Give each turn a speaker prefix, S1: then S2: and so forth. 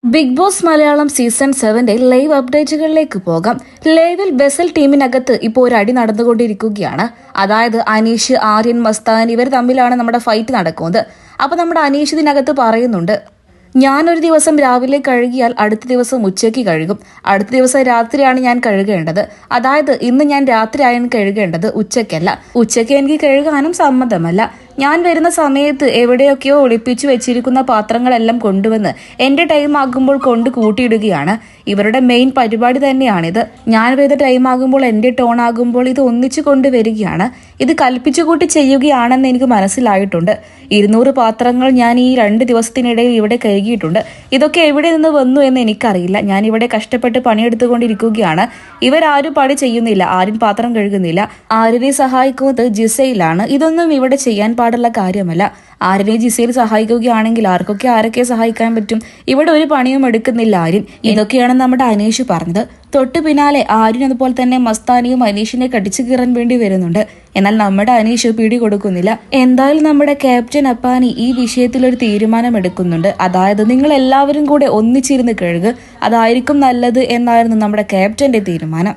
S1: Big Boss Malayalam season 7 live അപ്ഡേറ്റുകളിലേക്ക് പോകാം. ലൈവിൽ ബെസൽ ടീമിനകത്ത് ഇപ്പോൾ ഒരു അടി നടന്നുകൊണ്ടിരിക്കുകയാണ്. അതായത് അനീഷ്, ആര്യൻ, മസ്താൻ ഇവർ തമ്മിലാണ് നമ്മുടെ ഫൈറ്റ് നടക്കുന്നത്. അപ്പൊ നമ്മുടെ അനീഷ് ഇതിനകത്ത് പറയുന്നുണ്ട്, ഞാനൊരു ദിവസം രാവിലെ കഴുകിയാൽ അടുത്ത ദിവസം ഉച്ചയ്ക്ക് കഴുകും, അടുത്ത ദിവസം രാത്രിയാണ് ഞാൻ കഴുകേണ്ടത്. അതായത് ഇന്ന് ഞാൻ രാത്രിയാണ് കഴുകേണ്ടത്, ഉച്ചയ്ക്കല്ല. ഉച്ചയ്ക്ക് എനിക്ക് കഴുകാനും സമ്മതമല്ല. ഞാൻ വരുന്ന സമയത്ത് എവിടെയൊക്കെയോ ഒളിപ്പിച്ചു വെച്ചിരിക്കുന്ന പാത്രങ്ങളെല്ലാം കൊണ്ടുവന്ന് എന്റെ ടൈം ആകുമ്പോൾ കൊണ്ട് കൂട്ടിയിടുകയാണ്. ഇവരുടെ മെയിൻ പരിപാടി തന്നെയാണിത്. ഞാൻ വരുന്ന ടൈം ആകുമ്പോൾ എന്റെ ടോൺ ആകുമ്പോൾ ഇത് ഒന്നിച്ചു കൊണ്ടുവരികയാണ്. ഇത് കൽപ്പിച്ചുകൂട്ടി ചെയ്യുകയാണെന്ന് എനിക്ക് മനസ്സിലായിട്ടുണ്ട്. 200 പാത്രങ്ങൾ ഞാൻ ഈ 2 ദിവസത്തിനിടയിൽ ഇവിടെ കഴുകിയിട്ടുണ്ട്. ഇതൊക്കെ എവിടെ നിന്ന് വന്നു എന്ന് എനിക്കറിയില്ല. ഞാൻ ഇവിടെ കഷ്ടപ്പെട്ട് പണിയെടുത്തുകൊണ്ടിരിക്കുകയാണ്. ഇവരാരും പണി ചെയ്യുന്നില്ല, ആരും പാത്രം കഴുകുന്നില്ല. ആര്യനെ സഹായിക്കുന്നത് ജിസയിലാണ്. ഇതൊന്നും ഇവിടെ ചെയ്യാൻ പാടുള്ള കാര്യമല്ല. ആര്യനെ ജിസയിൽ സഹായിക്കുകയാണെങ്കിൽ ആരൊക്കെ സഹായിക്കാൻ പറ്റും? ഇവിടെ ഒരു പണിയും എടുക്കുന്നില്ല ആര്യൻ. ഇതൊക്കെയാണ് നമ്മുടെ അനീഷ് പറഞ്ഞത്. തൊട്ടു പിന്നാലെ ആര്യൻ അതുപോലെ തന്നെ മസ്താനിയും അനീഷിനെ കടിച്ചു കീറാൻ വേണ്ടി വരുന്നുണ്ട്. എന്നാൽ നമ്മുടെ അനീഷ് പിടി കൊടുക്കുന്നില്ല. എന്തായാലും നമ്മുടെ ക്യാപ്റ്റൻ അപ്പാനി ഈ വിഷയത്തിൽ ഒരു തീരുമാനം എടുക്കുന്നുണ്ട്. അതായത് നിങ്ങൾ എല്ലാവരും കൂടെ ഒന്നിച്ചിരുന്ന് കഴുകുക, അതായിരിക്കും നല്ലത് എന്നായിരുന്നു നമ്മുടെ ക്യാപ്റ്റന്റെ തീരുമാനം.